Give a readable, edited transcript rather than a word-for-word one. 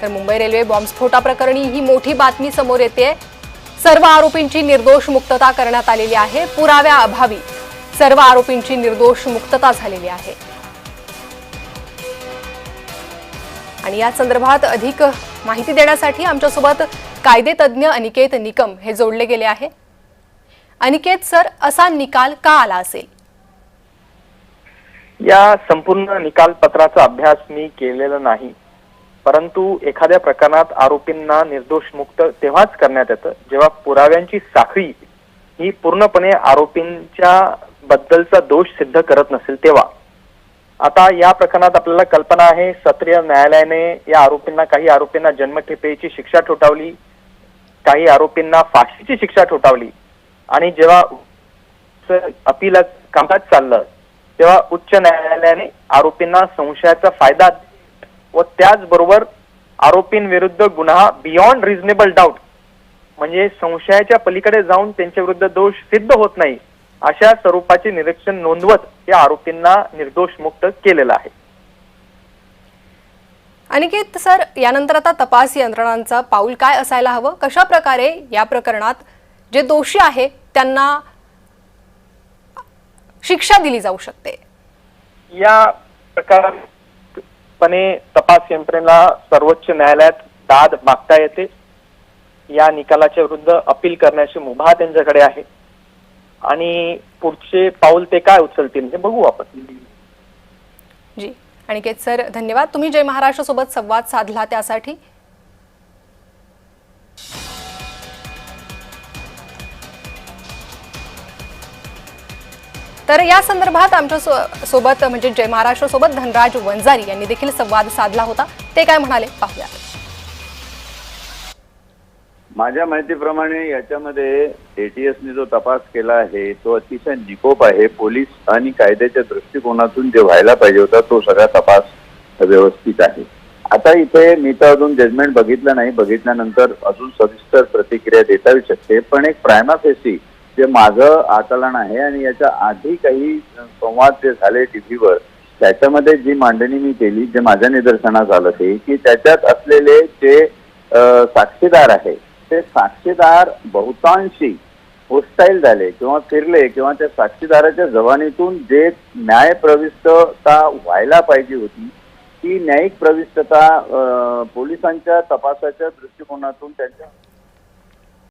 तर मुंबई रेल्वे बॉम्बस्फोटाप्रकरणी ही मोठी बातमी समोर येते। सर्व आरोपींची निर्दोष मुक्तता करण्यात आलेली आहे। पुराव्याअभावी सर्व आरोपींची निर्दोष मुक्तता झालेली आहे। आणि या संदर्भात अधिक माहिती देण्यासाठी आमच्यासोबत कायदेतज्ञ अनिकेत निकम हे जोडले गेले आहे। अनिकेत सर, असा निकाल का आला असेल? या संपूर्ण निकाल पत्राचा अभ्यास मी केलेला नाही, परंतु एखाद्या प्रकरणात आरोपींना निर्दोष मुक्त तेव्हाच करण्यात येतं जेव्हा पुराव्यांची साखळी ही पूर्णपणे आरोपींच्या बद्दलचा दोष सिद्ध करत नसेल तेव्हा। आता या प्रकरणात आपल्याला कल्पना आहे, सत्र न्यायालयाने या काही आरोपींना जन्मठेपेची शिक्षा ठोठावली, काही आरोपींना फाशीची शिक्षा ठोठावली आणि जेव्हा अपील कामकाज चाललं तेव्हा उच्च न्यायालयाने आरोपींना संशयाचा फायदा व त्याचबरोबर आरोपींविरुद्ध गुन्हा बियॉन्ड रिझनेबल डाऊट म्हणजे संशयाच्या पलीकडे जाऊन त्यांच्या विरुद्ध दोष सिद्ध होत नाही अशा स्वरूपाचे निरीक्षण नोंदवत या आरोपींना निर्दोष मुक्त केलेलं आहे। अनिकेत सर, यानंतर आता तपास यंत्रणांचं पाऊल काय असायला हवं? कशा प्रकारे या प्रकरणात जे दोषी आहे त्यांना शिक्षा दिली जाऊ शकते? या प्रकाराने तपास यंत्रणेला सर्वोच्च न्यायालयात दाद मागता येते। या निकालाच्या विरुद्ध अपील करण्याची मुभा त्यांच्याकडे आहे आणि पुढचे पाऊल ते काय उचलतील हे बघू आपण। जी अनिकेत सर, धन्यवाद। तुम्ही जय महाराष्ट्र सोबत संवाद साधला त्यासाठी। तर या संदर्भात आमच्या सोबत म्हणजे जय महाराष्ट्र सोबत धनराज वंजारी यांनी देखील संवाद साधला होता। ते काय म्हणाले पाहूया। माझ्या माहितीप्रमाणे याच्यामध्ये एटीएसने जो तपास केला आहे तो अतिशय निकोप आहे। पोलीस आणि कायद्याच्या दृष्टिकोनातून जे व्हायला पाहिजे होता तो सगळा तपास व्यवस्थित आहे। आता इथे मी तर अजून जजमेंट बघितलं नाही, बघितल्यानंतर अजून सविस्तर प्रतिक्रिया देता येऊ शकते, पण एक प्रायमा फेसी जे माझं आकलन आहे आणि याच्या आधी काही संवाद जे झाले टीव्हीवर त्याच्यामध्ये जी मांडणी मी केली, जे माझ्या निदर्शनास आलं ते की त्याच्यात असलेले जे साक्षीदार आहे ते साक्षीदार बहुतांशी होस्टाईल झाले किंवा फिरले किंवा त्या साक्षीदाराच्या जबानीतून जे न्याय प्रविष्टता व्हायला पाहिजे होती ती न्यायिक प्रविष्टता पोलिसांच्या तपासाच्या दृष्टिकोनातून त्यांच्या